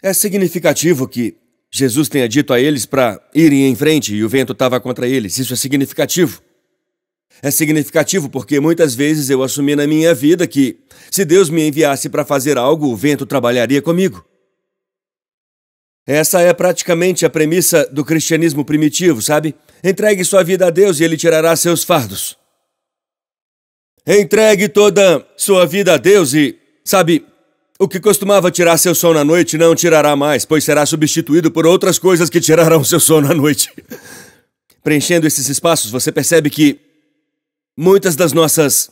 É significativo que Jesus tenha dito a eles para irem em frente e o vento estava contra eles. Isso é significativo. É significativo porque muitas vezes eu assumi na minha vida que se Deus me enviasse para fazer algo, o vento trabalharia comigo. Essa é praticamente a premissa do cristianismo primitivo, sabe? Entregue sua vida a Deus e Ele tirará seus fardos. Entregue toda sua vida a Deus e, sabe, o que costumava tirar seu sono à noite não tirará mais, pois será substituído por outras coisas que tirarão seu sono à noite. Preenchendo esses espaços, você percebe que muitas das nossas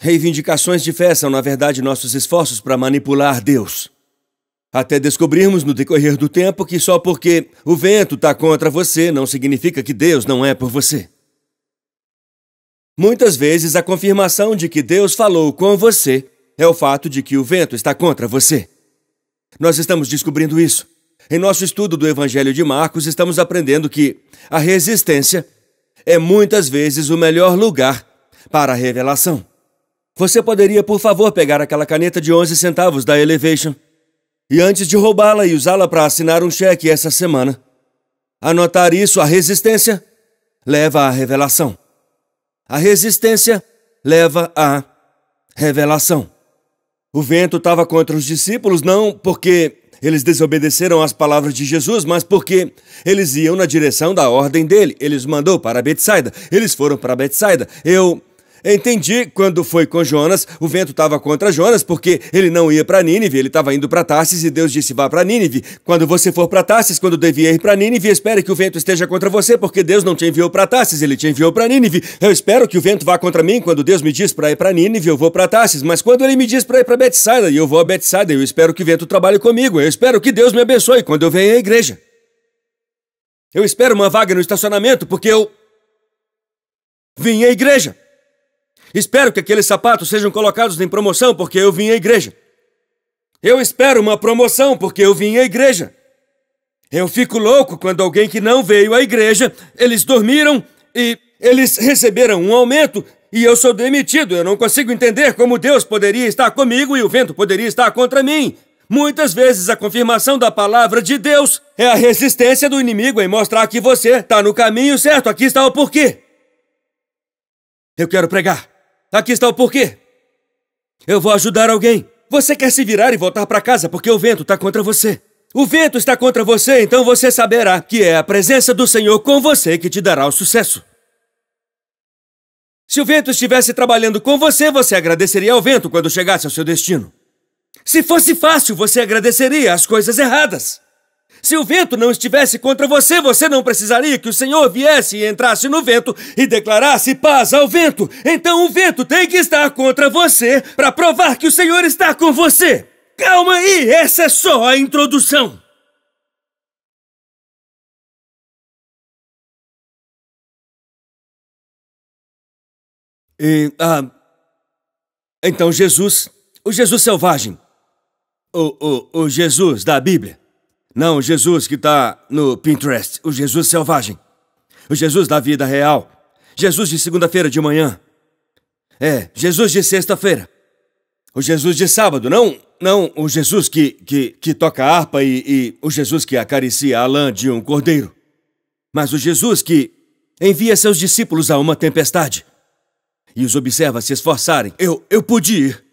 reivindicações de fé são, na verdade, nossos esforços para manipular Deus. Até descobrirmos no decorrer do tempo que só porque o vento está contra você não significa que Deus não é por você. Muitas vezes a confirmação de que Deus falou com você é o fato de que o vento está contra você. Nós estamos descobrindo isso. Em nosso estudo do Evangelho de Marcos, estamos aprendendo que a resistência é muitas vezes o melhor lugar para a revelação. Você poderia, por favor, pegar aquela caneta de 11 centavos da Elevation e antes de roubá-la e usá-la para assinar um cheque essa semana, anotar isso: a resistência leva à revelação. A resistência leva à revelação. O vento estava contra os discípulos não porque eles desobedeceram às palavras de Jesus, mas porque eles iam na direção da ordem dele. Ele os mandou para Betsaida. Eles foram para Betsaida. Eu entendi quando foi com Jonas, o vento estava contra Jonas porque ele não ia para Nínive, ele estava indo para Tarsis e Deus disse: vá para Nínive. Quando você for para Tarsis, quando devia ir para Nínive, espere que o vento esteja contra você, porque Deus não te enviou para Tarsis, ele te enviou para Nínive. Eu espero que o vento vá contra mim. Quando Deus me diz para ir para Nínive, eu vou para Tarsis, mas quando ele me diz para ir para Betsaida e eu vou a Betsaida, eu espero que o vento trabalhe comigo. Eu espero que Deus me abençoe quando eu venho à igreja. Eu espero uma vaga no estacionamento porque eu vim à igreja. Espero que aqueles sapatos sejam colocados em promoção porque eu vim à igreja. Eu espero uma promoção porque eu vim à igreja. Eu fico louco quando alguém que não veio à igreja, eles dormiram e eles receberam um aumento e eu sou demitido. Eu não consigo entender como Deus poderia estar comigo e o vento poderia estar contra mim. Muitas vezes a confirmação da palavra de Deus é a resistência do inimigo em mostrar que você está no caminho certo. Aqui está o porquê. Eu quero pregar. Aqui está o porquê. Eu vou ajudar alguém. Você quer se virar e voltar para casa porque o vento está contra você. O vento está contra você, então você saberá que é a presença do Senhor com você que te dará o sucesso. Se o vento estivesse trabalhando com você, você agradeceria ao vento quando chegasse ao seu destino. Se fosse fácil, você agradeceria as coisas erradas. Se o vento não estivesse contra você, você não precisaria que o Senhor viesse e entrasse no vento e declarasse paz ao vento. Então o vento tem que estar contra você para provar que o Senhor está com você. Calma aí, essa é só a introdução. Então Jesus, o Jesus selvagem, o Jesus da Bíblia. Não o Jesus que está no Pinterest, o Jesus selvagem. O Jesus da vida real. Jesus de segunda-feira de manhã. Jesus de sexta-feira. O Jesus de sábado, não o Jesus que toca harpa e o Jesus que acaricia a lã de um cordeiro. Mas o Jesus que envia seus discípulos a uma tempestade e os observa se esforçarem. Eu pude ir.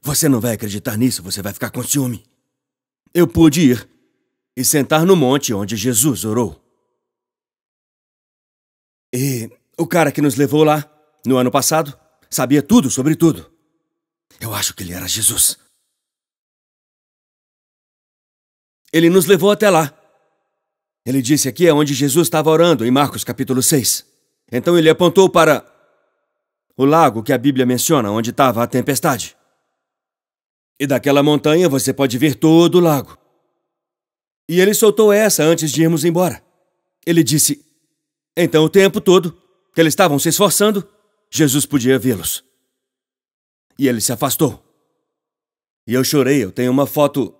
Você não vai acreditar nisso, você vai ficar com ciúme. Eu pude ir e sentar no monte onde Jesus orou. E o cara que nos levou lá, no ano passado, sabia tudo sobre tudo. Eu acho que ele era Jesus. Ele nos levou até lá. Ele disse: aqui é onde Jesus estava orando, em Marcos capítulo 6. Então ele apontou para o lago que a Bíblia menciona, onde estava a tempestade. E daquela montanha você pode ver todo o lago. E ele soltou essa antes de irmos embora. Ele disse: então o tempo todo que eles estavam se esforçando, Jesus podia vê-los. E ele se afastou. E eu chorei. Eu tenho uma foto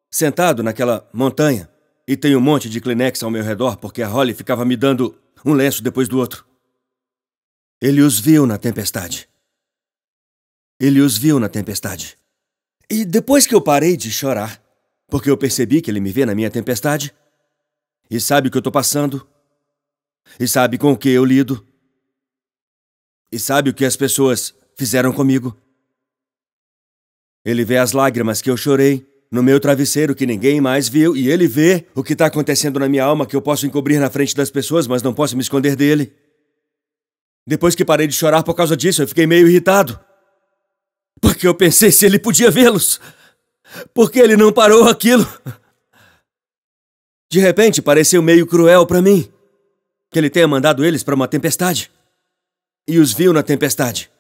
sentado naquela montanha e tenho um monte de Kleenex ao meu redor porque a Holly ficava me dando um lenço depois do outro. Ele os viu na tempestade. Ele os viu na tempestade. E depois que eu parei de chorar, porque eu percebi que ele me vê na minha tempestade, e sabe o que eu estou passando, e sabe com o que eu lido, e sabe o que as pessoas fizeram comigo. Ele vê as lágrimas que eu chorei no meu travesseiro que ninguém mais viu, e ele vê o que está acontecendo na minha alma que eu posso encobrir na frente das pessoas, mas não posso me esconder dele. Depois que parei de chorar por causa disso, eu fiquei meio irritado. Porque eu pensei se ele podia vê-los. Porque ele não parou aquilo. De repente, pareceu meio cruel para mim que ele tenha mandado eles para uma tempestade. E os viu na tempestade.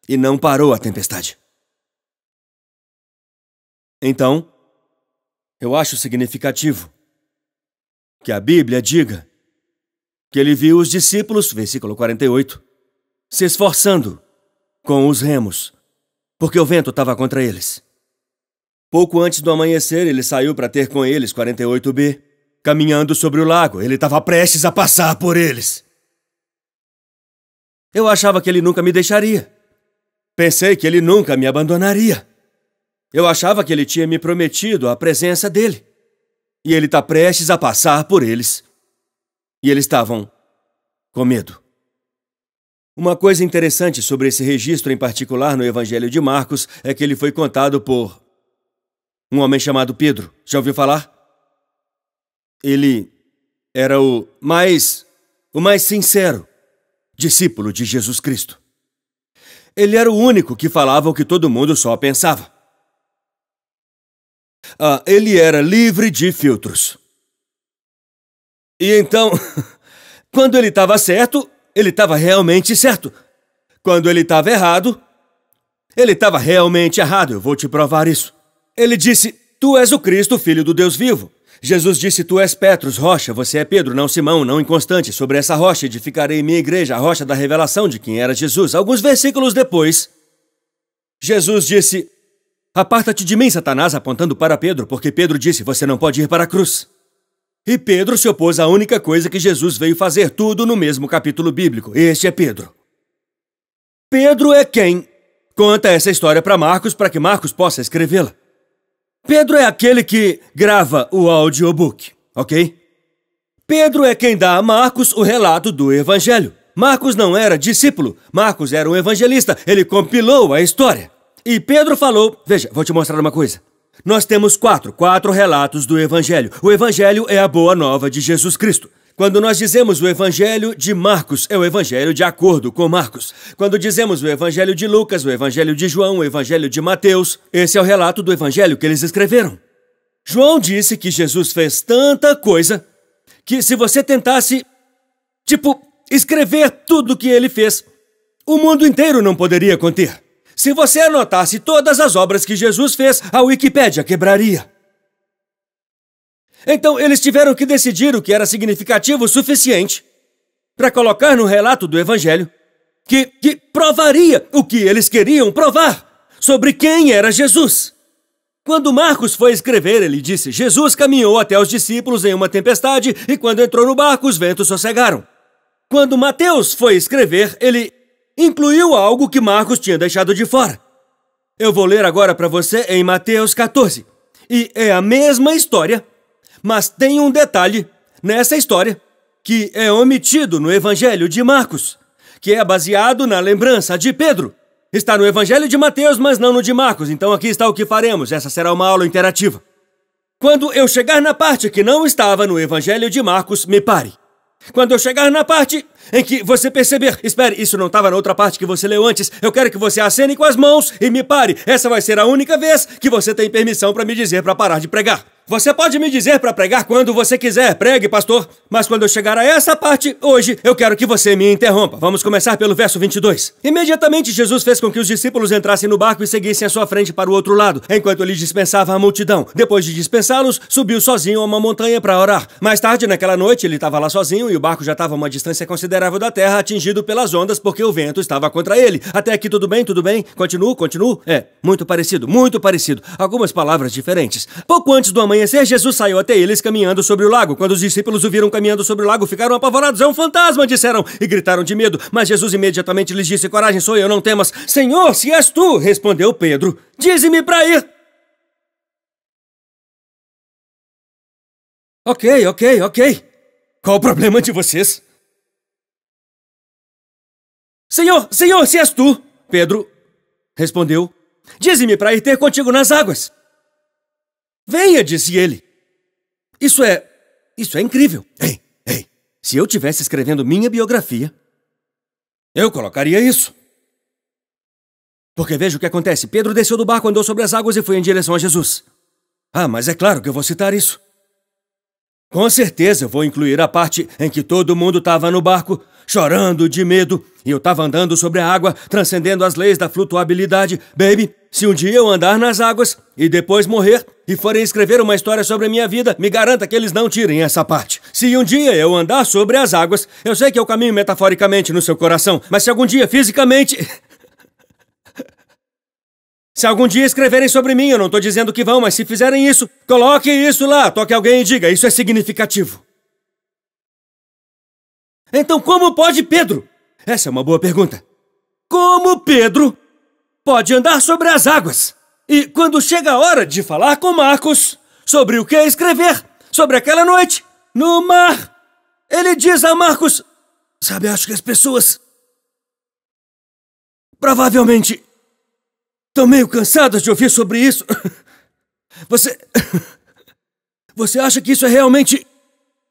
E não parou a tempestade. Então, eu acho significativo que a Bíblia diga que ele viu os discípulos, versículo 48, se esforçando com os remos, porque o vento estava contra eles. Pouco antes do amanhecer, ele saiu para ter com eles 48b, caminhando sobre o lago. Ele estava prestes a passar por eles. Eu achava que ele nunca me deixaria. Pensei que ele nunca me abandonaria. Eu achava que ele tinha me prometido a presença dele. E ele está prestes a passar por eles. E eles estavam com medo. Uma coisa interessante sobre esse registro em particular no Evangelho de Marcos é que ele foi contado por um homem chamado Pedro. Já ouviu falar? Ele era o mais sincero discípulo de Jesus Cristo. Ele era o único que falava o que todo mundo só pensava. Ele era livre de filtros. E então, quando ele estava certo, ele estava realmente certo. Quando ele estava errado, ele estava realmente errado. Eu vou te provar isso. Ele disse, tu és o Cristo, filho do Deus vivo. Jesus disse, tu és Petros, rocha, você é Pedro, não Simão, não inconstante. Sobre essa rocha edificarei minha igreja, a rocha da revelação de quem era Jesus. Alguns versículos depois, Jesus disse, aparta-te de mim, Satanás, apontando para Pedro, porque Pedro disse, você não pode ir para a cruz. E Pedro se opôs à única coisa que Jesus veio fazer, tudo no mesmo capítulo bíblico. Este é Pedro. Pedro é quem conta essa história para Marcos, para que Marcos possa escrevê-la. Pedro é aquele que grava o audiobook, ok? Pedro é quem dá a Marcos o relato do Evangelho. Marcos não era discípulo, Marcos era um evangelista, ele compilou a história. E Pedro falou, veja, vou te mostrar uma coisa. Nós temos quatro relatos do Evangelho. O Evangelho é a boa nova de Jesus Cristo. Quando nós dizemos o Evangelho de Marcos, é o Evangelho de acordo com Marcos. Quando dizemos o Evangelho de Lucas, o Evangelho de João, o Evangelho de Mateus, esse é o relato do Evangelho que eles escreveram. João disse que Jesus fez tanta coisa que se você tentasse, escrever tudo o que ele fez, o mundo inteiro não poderia conter. Se você anotasse todas as obras que Jesus fez, a Wikipédia quebraria. Então, eles tiveram que decidir o que era significativo o suficiente para colocar no relato do Evangelho que provaria o que eles queriam provar sobre quem era Jesus. Quando Marcos foi escrever, ele disse, Jesus caminhou até os discípulos em uma tempestade e quando entrou no barco, os ventos sossegaram. Quando Mateus foi escrever, ele incluiu algo que Marcos tinha deixado de fora. Eu vou ler agora para você em Mateus 14. E é a mesma história, mas tem um detalhe nessa história que é omitido no Evangelho de Marcos, que é baseado na lembrança de Pedro. Está no Evangelho de Mateus, mas não no de Marcos. Então aqui está o que faremos. Essa será uma aula interativa. Quando eu chegar na parte que não estava no Evangelho de Marcos, me pare. Quando eu chegar na parte em que você perceber, espere, isso não estava na outra parte que você leu antes, eu quero que você acene com as mãos e me pare. Essa vai ser a única vez que você tem permissão para me dizer para parar de pregar. Você pode me dizer para pregar quando você quiser, pregue, pastor, mas quando eu chegar a essa parte, hoje, eu quero que você me interrompa. Vamos começar pelo verso 22. Imediatamente, Jesus fez com que os discípulos entrassem no barco e seguissem à sua frente para o outro lado, enquanto ele dispensava a multidão. Depois de dispensá-los, subiu sozinho a uma montanha para orar. Mais tarde, naquela noite, ele estava lá sozinho e o barco já estava a uma distância considerável da terra, atingido pelas ondas porque o vento estava contra ele. Até aqui tudo bem? Tudo bem? Continuo? É, muito parecido. Algumas palavras diferentes. Pouco antes do amanhecer, Jesus saiu até eles caminhando sobre o lago. Quando os discípulos o viram caminhando sobre o lago, ficaram apavorados. É um fantasma, disseram, e gritaram de medo. Mas Jesus imediatamente lhes disse, coragem, sou eu, não temas. Senhor, se és tu, respondeu Pedro, dize-me para ir Ok. Qual o problema de vocês? Senhor, se és tu, Pedro respondeu, dize-me para ir ter contigo nas águas. Venha, disse ele. Isso é incrível. Ei, se eu tivesse escrevendo minha biografia, eu colocaria isso. Porque veja o que acontece. Pedro desceu do barco, andou sobre as águas e foi em direção a Jesus. Ah, mas é claro que eu vou citar isso. Com certeza eu vou incluir a parte em que todo mundo estava no barco, chorando de medo, e eu estava andando sobre a água, transcendendo as leis da flutuabilidade. Baby, se um dia eu andar nas águas e depois morrer e forem escrever uma história sobre a minha vida, me garanta que eles não tirem essa parte. Se um dia eu andar sobre as águas, eu sei que eu caminho metaforicamente no seu coração, mas se algum dia fisicamente... Se algum dia escreverem sobre mim, eu não estou dizendo que vão, mas se fizerem isso, coloque isso lá, toque alguém e diga, isso é significativo. Então como pode Pedro? Essa é uma boa pergunta. Como Pedro pode andar sobre as águas? E quando chega a hora de falar com Marcos sobre o que escrever, sobre aquela noite no mar, ele diz a Marcos, sabe, acho que as pessoas provavelmente estão meio cansadas de ouvir sobre isso. Você acha que isso é realmente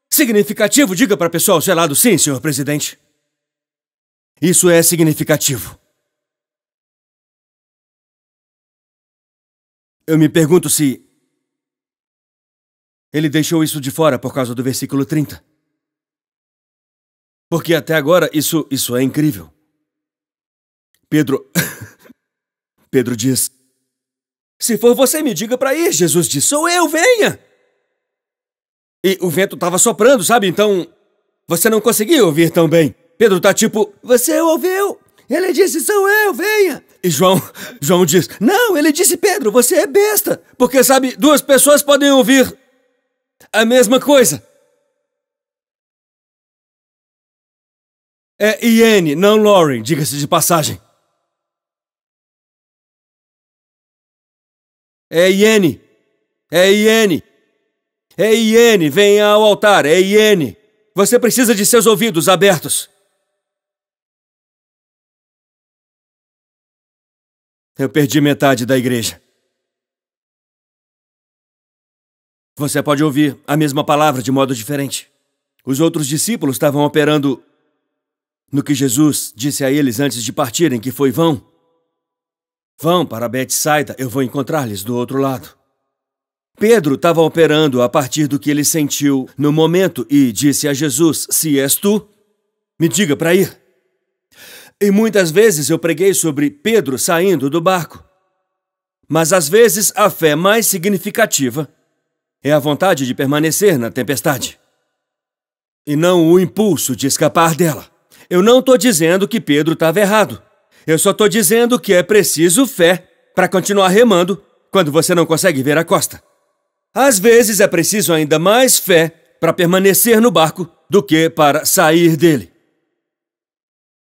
significativo? Diga para a pessoa ao seu lado, sim, senhor presidente. Isso é significativo. Eu me pergunto se ele deixou isso de fora por causa do versículo 30. Porque até agora isso é incrível. Pedro diz, se for você, me diga para ir. Jesus diz, sou eu, venha. E o vento estava soprando, sabe? Então, você não conseguia ouvir tão bem. Pedro tá tipo, você ouviu? Ele disse, sou eu, venha. E João diz, não, ele disse, Pedro, você é besta. Porque, sabe, duas pessoas podem ouvir a mesma coisa. É Iene, não Lauren, diga-se de passagem. É Iene, venha ao altar, é Iene. Você precisa de seus ouvidos abertos. Eu perdi metade da igreja. Você pode ouvir a mesma palavra de modo diferente. Os outros discípulos estavam operando no que Jesus disse a eles antes de partirem, que foi vão. Vão para Betsaida, eu vou encontrar-lhes do outro lado. Pedro estava operando a partir do que ele sentiu no momento e disse a Jesus, se és tu, me diga para ir. E muitas vezes eu preguei sobre Pedro saindo do barco. Mas às vezes a fé mais significativa é a vontade de permanecer na tempestade. E não o impulso de escapar dela. Eu não estou dizendo que Pedro estava errado. Eu só estou dizendo que é preciso fé para continuar remando quando você não consegue ver a costa. Às vezes é preciso ainda mais fé para permanecer no barco do que para sair dele.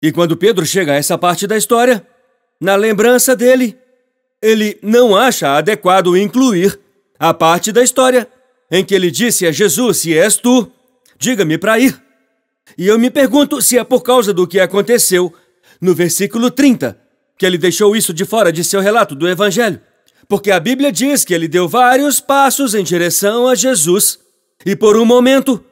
E quando Pedro chega a essa parte da história, na lembrança dele, ele não acha adequado incluir a parte da história em que ele disse a Jesus, se és tu, diga-me para ir. E eu me pergunto se é por causa do que aconteceu no versículo 30, que ele deixou isso de fora de seu relato do Evangelho. Porque a Bíblia diz que ele deu vários passos em direção a Jesus, e por um momento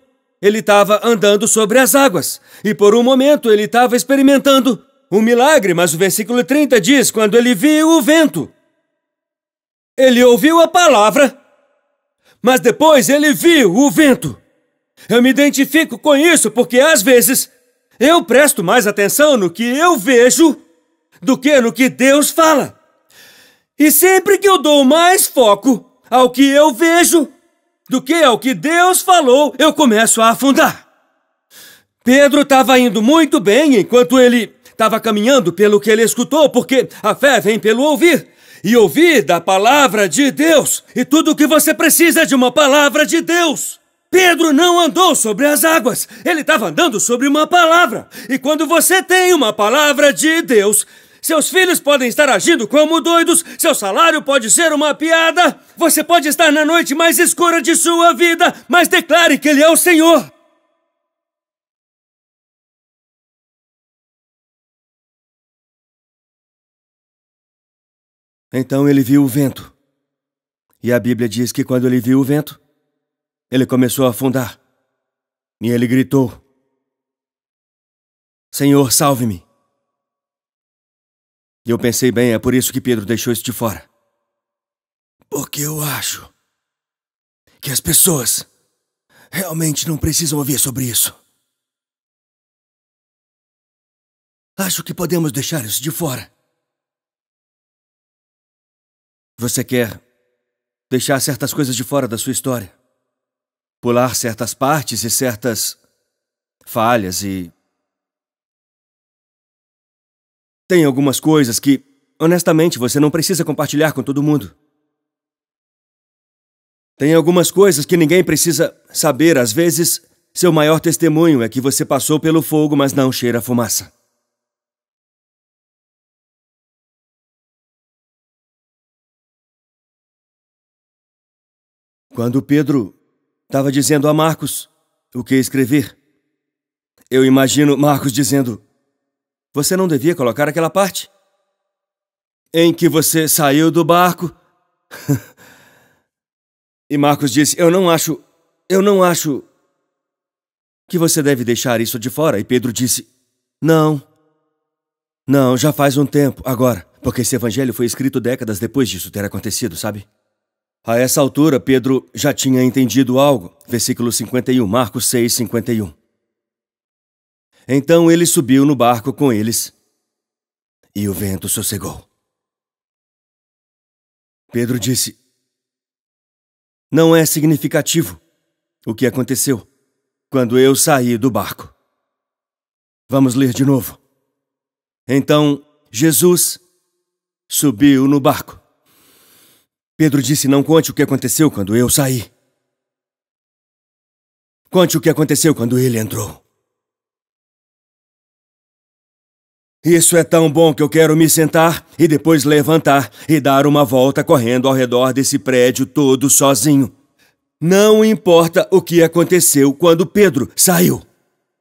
ele estava andando sobre as águas, e por um momento ele estava experimentando um milagre, mas o versículo 30 diz, quando ele viu o vento, ele ouviu a palavra, mas depois ele viu o vento. Eu me identifico com isso porque às vezes eu presto mais atenção no que eu vejo do que no que Deus fala. E sempre que eu dou mais foco ao que eu vejo do que ao que Deus falou, eu começo a afundar. Pedro estava indo muito bem enquanto ele estava caminhando pelo que ele escutou, porque a fé vem pelo ouvir, e ouvir da palavra de Deus. E tudo o que você precisa é de uma palavra de Deus. Pedro não andou sobre as águas, ele estava andando sobre uma palavra. E quando você tem uma palavra de Deus, Seus filhos podem estar agindo como doidos, seu salário pode ser uma piada, você pode estar na noite mais escura de sua vida, mas declare que Ele é o Senhor. Então ele viu o vento. E a Bíblia diz que quando ele viu o vento, ele começou a afundar. E ele gritou: Senhor, salve-me. E eu pensei, bem, é por isso que Pedro deixou isso de fora. Porque eu acho que as pessoas realmente não precisam ouvir sobre isso. Acho que podemos deixar isso de fora. Você quer deixar certas coisas de fora da sua história? Pular certas partes e certas falhas e... Tem algumas coisas que, honestamente, você não precisa compartilhar com todo mundo. Tem algumas coisas que ninguém precisa saber. Às vezes, seu maior testemunho é que você passou pelo fogo, mas não cheira a fumaça. Quando Pedro estava dizendo a Marcos o que escrever, eu imagino Marcos dizendo: você não devia colocar aquela parte em que você saiu do barco. E Marcos disse: eu não acho que você deve deixar isso de fora. E Pedro disse: não, já faz um tempo agora, porque esse evangelho foi escrito décadas depois disso ter acontecido, sabe? A essa altura, Pedro já tinha entendido algo. Versículo 51, Marcos 6, 51. Então ele subiu no barco com eles e o vento sossegou. Pedro disse: não é significativo o que aconteceu quando eu saí do barco. Vamos ler de novo. Então Jesus subiu no barco. Pedro disse: não conte o que aconteceu quando eu saí. Conte o que aconteceu quando ele entrou. Isso é tão bom que eu quero me sentar e depois levantar e dar uma volta correndo ao redor desse prédio todo sozinho. Não importa o que aconteceu quando Pedro saiu.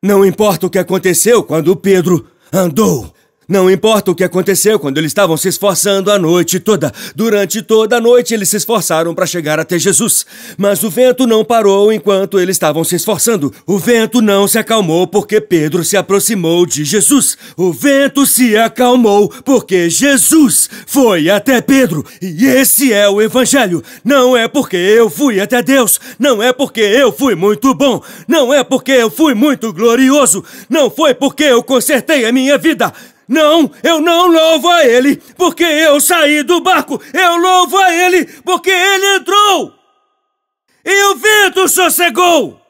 Não importa o que aconteceu quando Pedro andou. Não importa o que aconteceu quando eles estavam se esforçando a noite toda. Durante toda a noite eles se esforçaram para chegar até Jesus. Mas o vento não parou enquanto eles estavam se esforçando. O vento não se acalmou porque Pedro se aproximou de Jesus. O vento se acalmou porque Jesus foi até Pedro. E esse é o Evangelho. Não é porque eu fui até Deus. Não é porque eu fui muito bom. Não é porque eu fui muito glorioso. Não foi porque eu consertei a minha vida. Não, eu não louvo a Ele porque eu saí do barco. Eu louvo a Ele porque Ele entrou. E o vento sossegou.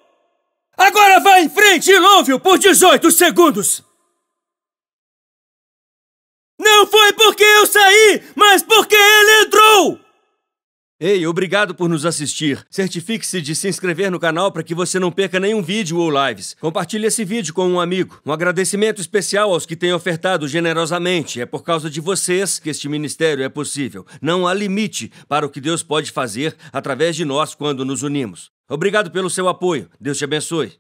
Agora vá em frente e louve-o por 18 segundos. Não foi porque eu saí, mas porque Ele entrou. Ei, obrigado por nos assistir. Certifique-se de se inscrever no canal para que você não perca nenhum vídeo ou lives. Compartilhe esse vídeo com um amigo. Um agradecimento especial aos que têm ofertado generosamente. É por causa de vocês que este ministério é possível. Não há limite para o que Deus pode fazer através de nós quando nos unimos. Obrigado pelo seu apoio. Deus te abençoe.